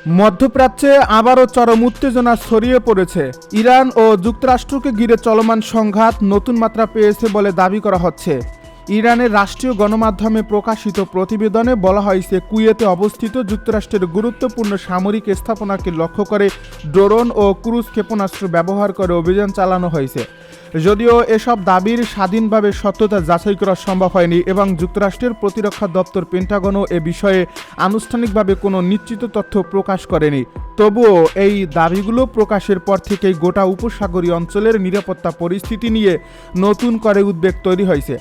মধ্যপ্রাচ্যে আবারও চরম উত্তেজনা ছড়িয়ে পড়েছে। ইরান ও যুক্তরাষ্ট্রকে ঘিরে চলমান সংঘাত নতুন মাত্রা পেয়েছে বলে দাবি করা হচ্ছে। ইরানের রাষ্ট্রীয় গণমাধ্যমে প্রকাশিত প্রতিবেদনে বলা হয়েছে, কুয়েতে অবস্থিত যুক্তরাষ্ট্রের গুরুত্বপূর্ণ সামরিক স্থাপনাকে লক্ষ্য করে ড্রোন ও ক্রুজ ক্ষেপণাস্ত্র ব্যবহার করে অভিযান চালানো হয়েছে। যদিও এসব দাবির স্বাধীনভাবে সত্যতা যাচাই করা সম্ভব হয়নি এবং যুক্তরাষ্ট্রের প্রতিরক্ষা দপ্তর পেন্টাগনও এ বিষয়ে আনুষ্ঠানিকভাবে কোনো নিশ্চিত তথ্য প্রকাশ করেনি। তবুও এই দাবিগুলো প্রকাশের পর থেকেই গোটা উপসাগরীয় অঞ্চলের নিরাপত্তা পরিস্থিতি নিয়ে নতুন করে উদ্বেগ তৈরি হয়েছে।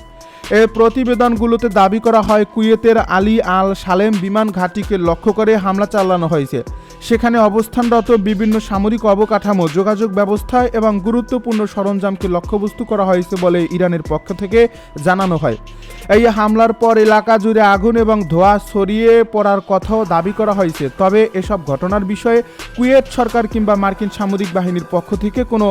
এই প্রতিবেদনগুলোতে দাবি করা হয়, কুয়েতের আলী আল সালেম বিমান ঘাঁটিকে লক্ষ্য করে হামলা চালানো হয়েছে। সেখানে অবস্থানরত বিভিন্ন সামরিক অবকাঠামো, যোগাযোগ ব্যবস্থা এবং গুরুত্বপূর্ণ সরঞ্জামকে লক্ষ্যবস্তু করা হয়েছে বলে ইরানের পক্ষ থেকে জানানো হয়। এই হামলার পর এলাকা জুড়ে আগুন এবং ধোঁয়া ছড়িয়ে পড়ার কথাও দাবি করা হয়েছে। তবে এসব ঘটনার বিষয়ে কুয়েত সরকার কিংবা মার্কিন সামরিক বাহিনীর পক্ষ থেকে কোনো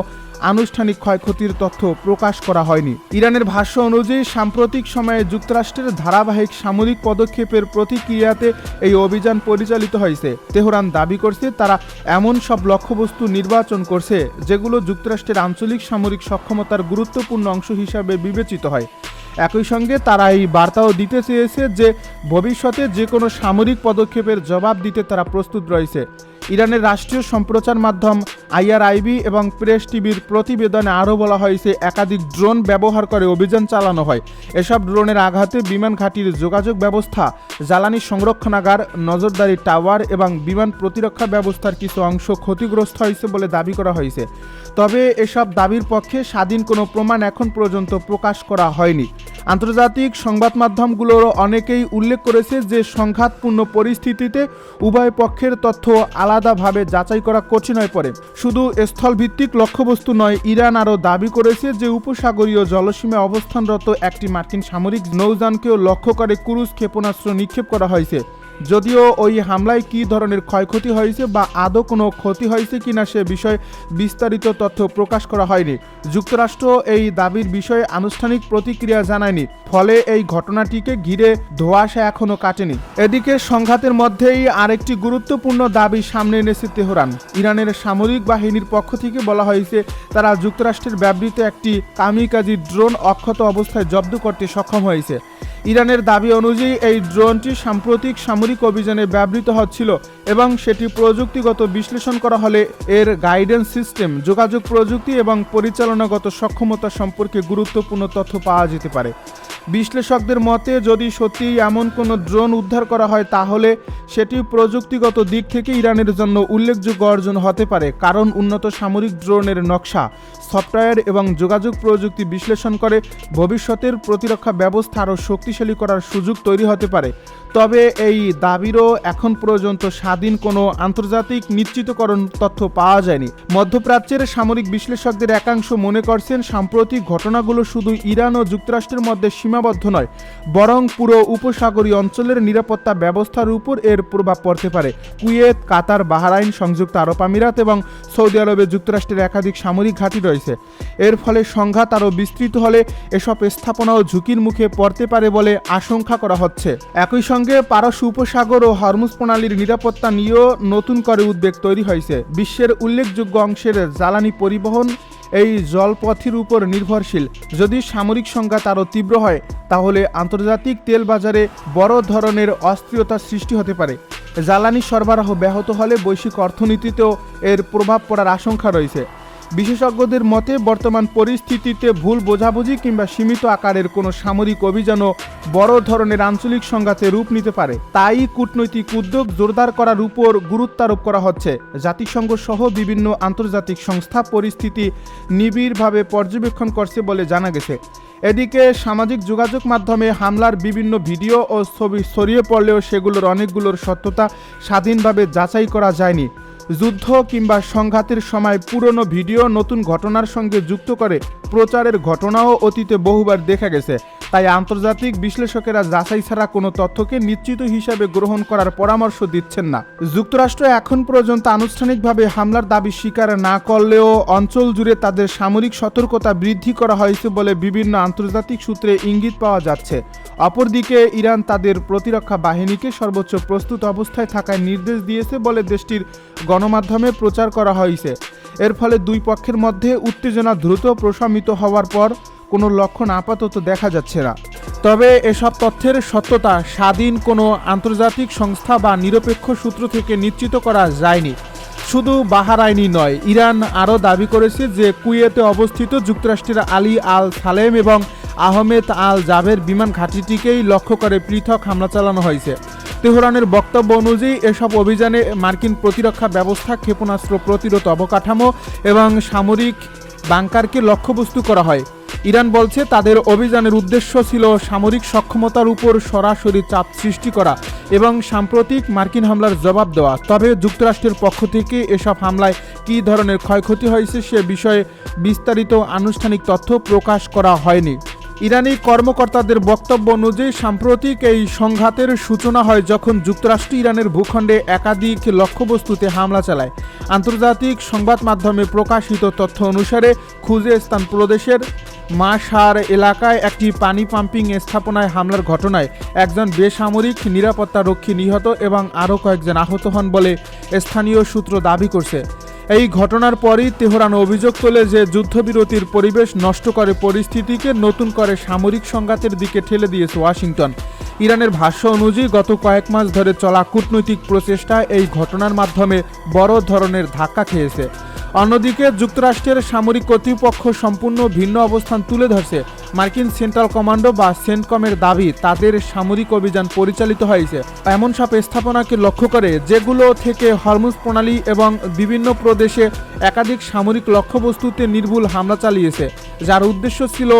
আনুষ্ঠানিক ক্ষয়ক্ষতির তথ্য প্রকাশ করা হয়নি। ইরানের ভাষ্য অনুযায়ী সাম্প্রতিক সময়ে যুক্তরাষ্ট্রের ধারাবাহিক সামরিক পদক্ষেপের প্রতিক্রিয়াতে এই অভিযান পরিচালিত হয়েছে। তেহরান দাবি করছে, তারা এমন সব লক্ষ্যবস্তু নির্বাচন করছে যেগুলো যুক্তরাষ্ট্রের আঞ্চলিক সামরিক সক্ষমতার গুরুত্বপূর্ণ অংশ হিসাবে বিবেচিত হয়। একই সঙ্গে তারা এই বার্তাও দিতে চেয়েছে যে ভবিষ্যতে যে কোনো সামরিক পদক্ষেপের জবাব দিতে তারা প্রস্তুত রয়েছে। ইরানের রাষ্ট্রীয় সম্প্রচার মাধ্যম IRIB এবং প্রেস টিভির প্রতিবেদনে আরও বলা হয়েছে, একাধিক ড্রোন ব্যবহার করে অভিযান চালানো হয়। এসব ড্রোনের আঘাতে বিমান ঘাঁটির যোগাযোগ ব্যবস্থা, জ্বালানি সংরক্ষণাগার, নজরদারি টাওয়ার এবং বিমান প্রতিরক্ষা ব্যবস্থার কিছু অংশ ক্ষতিগ্রস্ত হয়েছে বলে দাবি করা হয়েছে। তবে এসব দাবির পক্ষে স্বাধীন কোনো প্রমাণ এখন পর্যন্ত প্রকাশ করা হয়নি। আন্তর্জাতিক সংবাদ মাধ্যমগুলোর অনেকেই উল্লেখ করেছে যে সংঘাতপূর্ণ পরিস্থিতিতে উভয় পক্ষের তথ্য আলাদাভাবে যাচাই করা কঠিন হয়ে পড়ে। শুধু স্থলভিত্তিক লক্ষ্যবস্তু নয়, ইরান আরও দাবি করেছে যে উপসাগরীয় জলসীমায় অবস্থানরত একটি মার্কিন সামরিক নৌযানকেও লক্ষ্য করে ক্রুজ ক্ষেপণাস্ত্র নিক্ষেপ করা হয়েছে। যদিও ওই হামলায় কী ধরনের ক্ষয়ক্ষতি হয়েছে বা আদৌ কোনো ক্ষতি হয়েছে কিনা সে বিষয়ে বিস্তারিত তথ্য প্রকাশ করা হয়নি। যুক্তরাষ্ট্র এই দাবির বিষয়ে আনুষ্ঠানিক প্রতিক্রিয়া জানায়নি, ফলে এই ঘটনাটিকে ঘিরে ধোঁয়াশা এখনও কাটেনি। এদিকে সংঘাতের মধ্যেই আরেকটি গুরুত্বপূর্ণ দাবি সামনে এনেছে তেহরান। ইরানের সামরিক বাহিনীর পক্ষ থেকে বলা হয়েছে, তারা যুক্তরাষ্ট্রের ব্যবহৃত একটি কামিকাজি ড্রোন অক্ষত অবস্থায় জব্দ করতে সক্ষম হয়েছে। ইরানের দাবি অনুযায়ী এই ড্রোনটি সাম্প্রতিক সামরিক অভিযানে ব্যবহৃত হচ্ছিল এবং সেটি প্রযুক্তিগত বিশ্লেষণ করা হলে এর গাইডেন্স সিস্টেম, যোগাযোগ প্রযুক্তি এবং পরিচালনাগত সক্ষমতা সম্পর্কে গুরুত্বপূর্ণ তথ্য পাওয়া যেতে পারে। বিশ্লেষকদের মতে, যদি সত্যিই এমন কোনো ড্রোন উদ্ধার করা হয় তাহলে সেটি প্রযুক্তিগত দিক থেকে ইরানের জন্য উল্লেখযোগ্য অর্জন হতে পারে, কারণ উন্নত সামরিক ড্রোনের নকশা, সফটওয়্যার এবং যোগাযোগ প্রযুক্তি বিশ্লেষণ করে ভবিষ্যতের প্রতিরক্ষা ব্যবস্থা আরও শক্তিশালী করার সুযোগ তৈরি হতে পারে। তবে এই দাবিরও এখন পর্যন্ত স্বাধীন কোনো আন্তর্জাতিক নিশ্চিতকরণ তথ্য পাওয়া যায়নি। মধ্যপ্রাচ্যের সামরিক বিশ্লেষকদের একাংশ মনে করছেন, সাম্প্রতিক ঘটনাগুলো শুধু ইরান ও যুক্তরাষ্ট্রের মধ্যে সীমাবদ্ধ নয়, বরং পুরো উপসাগরীয় অঞ্চলের নিরাপত্তা ব্যবস্থার উপর এর প্রভাব পড়তে পারে। কুয়েত, কাতার, বাহরাইন, সংযুক্ত আরব আমিরাত এবং সৌদি আরবে যুক্তরাষ্ট্রের একাধিক সামরিক ঘাঁটি রয়েছে। এর ফলে সংঘাত আরও বিস্তৃত হলে এসব স্থাপনাও ঝুঁকির মুখে পড়তে পারে বলে আশঙ্কা করা হচ্ছে। একই সঙ্গে পারস্য উপসাগর ও হরমুজ প্রণালীর নিরাপত্তা নিয়েও নতুন করে উদ্বেগ তৈরি হয়েছে। বিশ্বের উল্লেখযোগ্য অংশের জ্বালানি পরিবহন এই জলপথের উপর নির্ভরশীল। যদি সামরিক সংঘাত আরও তীব্র হয় তাহলে আন্তর্জাতিক তেল বাজারে বড় ধরনের অস্থিরতার সৃষ্টি হতে পারে। জ্বালানি সরবরাহ ব্যাহত হলে বৈশ্বিক অর্থনীতিতেও এর প্রভাব পড়ার আশঙ্কা রয়েছে। বিশেষজ্ঞদের মতে, বর্তমান পরিস্থিতিতে ভুল বোঝাবুঝি কিংবা সীমিত আকারের কোনো সামরিক অভিযানও বড় ধরনের আঞ্চলিক সংঘাতে রূপ নিতে পারে। তাই কূটনৈতিক উদ্যোগ জোরদার করার উপর গুরুত্ব আরোপ করা হচ্ছে। জাতিসংঘ সহ বিভিন্ন আন্তর্জাতিক সংস্থা পরিস্থিতি নিবিড়ভাবে পর্যবেক্ষণ করছে বলে জানা গেছে। এদিকে সামাজিক যোগাযোগ মাধ্যমে হামলার বিভিন্ন ভিডিও ও ছবি ছড়িয়ে পড়লেও সেগুলোর অনেকগুলোর সত্যতা স্বাধীনভাবে যাচাই করা যায়নি। যুদ্ধ কিংবা সংঘাতের সময় পুরনো ভিডিও নতুন ঘটনার সঙ্গে যুক্ত করে প্রচারের ঘটনাও অতীতে বহুবার দেখা গেছে। তাই আন্তর্জাতিক বিশ্লেষকেরা যাচাই ছাড়া কোনো তথ্যকে নিশ্চিত হিসাবে গ্রহণ করার পরামর্শ দিচ্ছেন না। যুক্তরাষ্ট্র এখন পর্যন্ত আনুষ্ঠানিকভাবে হামলার দাবি স্বীকার না করলেও অঞ্চল জুড়ে তাদের সামরিক সতর্কতা বৃদ্ধি করা হয়েছে বলে বিভিন্ন আন্তর্জাতিক সূত্রে ইঙ্গিত পাওয়া যাচ্ছে। অপরদিকে ইরান তাদের প্রতিরক্ষা বাহিনীকে সর্বোচ্চ প্রস্তুত অবস্থায় থাকার নির্দেশ দিয়েছে বলে দেশটির গণমাধ্যমে প্রচার করা হয়েছে। এর ফলে দুই পক্ষের মধ্যে উত্তেজনা দ্রুত প্রশমিত হওয়ার পর কোনো লক্ষণ আপাতত দেখা যাচ্ছে না। তবে এসব তথ্যের সত্যতা স্বাধীন কোনো আন্তর্জাতিক সংস্থা বা নিরপেক্ষ সূত্র থেকে নিশ্চিত করা যায়নি। শুধু বাহরাইনই নয়, ইরান আরও দাবি করেছে যে কুয়েতে অবস্থিত যুক্তরাষ্ট্রের আলী আল সালেম এবং আহমেদ আল জাবের বিমান ঘাঁটিটিকেই লক্ষ্য করে পৃথক হামলা চালানো হয়েছে। তেহরানের বক্তব্য অনুযায়ী এসব অভিযানে মার্কিন প্রতিরক্ষা ব্যবস্থা, ক্ষেপণাস্ত্র প্রতিরোধ অবকাঠামো এবং সামরিক বাংকারকে লক্ষ্যবস্তু করা হয়। ইরান বলছে তাদের অভিযানের উদ্দেশ্য ছিল সামরিক সক্ষমতার উপর সরাসরি চাপ সৃষ্টি করা এবং সাম্প্রতিক মার্কিন হামলার জবাব দেওয়া। তবে যুক্তরাষ্ট্রের পক্ষ থেকে এসব হামলায় কী ধরনের ক্ষয়ক্ষতি হয়েছে সে বিষয়ে বিস্তারিত আনুষ্ঠানিক তথ্য প্রকাশ করা হয়নি। ইরানি কর্মকর্তাদের বক্তব্য অনুযায়ী সাম্প্রতিক এই সংঘাতের সূচনা হয় যখন যুক্তরাষ্ট্র ইরানের ভূখণ্ডে একাধিক লক্ষ্যবস্তুতে হামলা চালায়। আন্তর্জাতিক সংবাদ মাধ্যমে প্রকাশিত তথ্য অনুসারে খুজেস্তান প্রদেশের মাশার এলাকায় একটি পানি পাম্পিং স্থাপনায় হামলার ঘটনায় একজন বেসামরিক নিরাপত্তারক্ষী নিহত এবং আরও কয়েকজন আহত হন বলে স্থানীয় সূত্র দাবি করছে। এই ঘটনার পরই তেহরান অভিযোগ তোলে যে যুদ্ধবিরতির পরিবেশ নষ্ট করে পরিস্থিতিকে নতুন করে সামরিক সংঘাতের দিকে ঠেলে দিয়েছে ওয়াশিংটন। ইরানের ভাষ্য অনুযায়ী গত কয়েক মাস ধরে চলা কূটনৈতিক প্রচেষ্টা এই ঘটনার মাধ্যমে বড় ধরনের ধাক্কা খেয়েছে। অন্যদিকে যুক্তরাষ্ট্রের সামরিক কর্তৃপক্ষ সম্পূর্ণ ভিন্ন অবস্থান তুলে ধরছে। মার্কিন সেন্ট্রাল কমান্ডো বা সেন্টকমের দাবি তাদের সামরিক অভিযান পরিচালিত হয়েছে এমন সব স্থাপনাকে লক্ষ্য করে যেগুলো থেকে হরমুজ প্রণালী এবং বিভিন্ন প্রদেশে একাধিক সামরিক লক্ষ্যবস্তুতে নির্ভুল হামলা চালিয়েছে, যার উদ্দেশ্য ছিল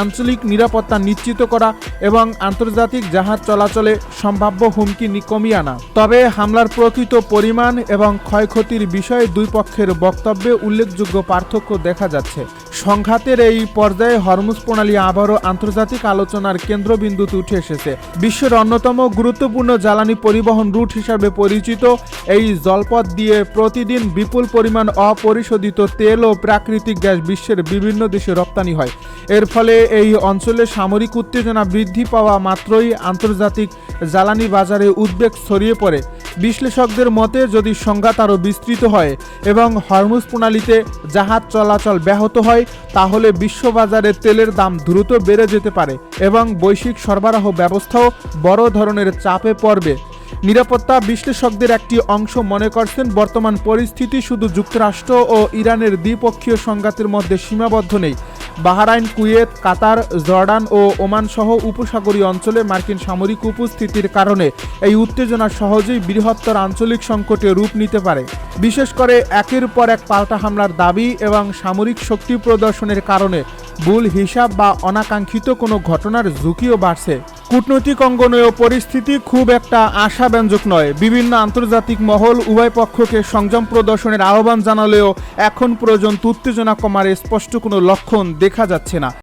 আঞ্চলিক নিরাপত্তা নিশ্চিত করা এবং আন্তর্জাতিক জাহাজ চলাচলে সম্ভাব্য হুমকি কমিয়ে আনা। তবে হামলার প্রকৃত পরিমাণ এবং ক্ষয়ক্ষতির বিষয়ে দুই পক্ষের বক্তব্যে উল্লেখযোগ্য পার্থক্য দেখা যাচ্ছে। সংঘাতের এই পর্যায়ে হরমুজ প্রণালী আবারও আন্তর্জাতিক আলোচনার কেন্দ্রবিন্দুতে উঠে এসেছে। বিশ্বের অন্যতম গুরুত্বপূর্ণ জ্বালানি পরিবহন রুট হিসাবে পরিচিত এই জলপথ দিয়ে প্রতিদিন বিপুল পরিমাণ অপরিশোধিত তেল ও প্রাকৃতিক গ্যাস বিশ্বের বিভিন্ন দেশে রপ্তানি হয়। এর ফলে এই অঞ্চলে সামরিক উত্তেজনা বৃদ্ধি পাওয়া মাত্রই আন্তর্জাতিক জ্বালানি বাজারে উদ্বেগ ছড়িয়ে পড়ে। বিশ্লেষকদের মতে যদি সংঘাত আরও বিস্তৃত হয় এবং হরমুজ প্রণালীতে জাহাজ চলাচল ব্যাহত হয় তাহলে বিশ্ববাজারে তেলের দাম দ্রুত বেড়ে যেতে পারে এবং বৈশ্বিক সরবরাহ ব্যবস্থাও বড় ধরনের চাপে পড়বে। নিরাপত্তা বিশ্লেষকদের একটি অংশ মনে করছেন বর্তমান পরিস্থিতি শুধু যুক্তরাষ্ট্র ও ইরানের দ্বিপক্ষীয় সংঘাতের মধ্যে সীমাবদ্ধ নেই। বাহরাইন, কুয়েত, কাতার, জর্ডান ও ওমান সহ উপসাগরীয় অঞ্চলে মার্কিন সামরিক উপস্থিতির কারণে এই উত্তেজনা সহজেই বৃহত্তর আঞ্চলিক সংকটে রূপ নিতে পারে। বিশেষ করে একের পর এক পাল্টা হামলার দাবি এবং সামরিক শক্তি প্রদর্শনের কারণে ভুল হিসাব বা অনাকাঙ্ক্ষিত কোনো ঘটনার ঝুঁকিও বাড়ছে। কূটনৈতিক অঙ্গনেও পরিস্থিতি খুব একটা আশাব্যঞ্জক নয়। বিভিন্ন আন্তর্জাতিক মহল উভয় পক্ষকে সংযম প্রদর্শনের আহ্বান জানালেও এখন পর্যন্ত উত্তেজনা কমার স্পষ্ট কোনো লক্ষণ দেখা যাচ্ছে না।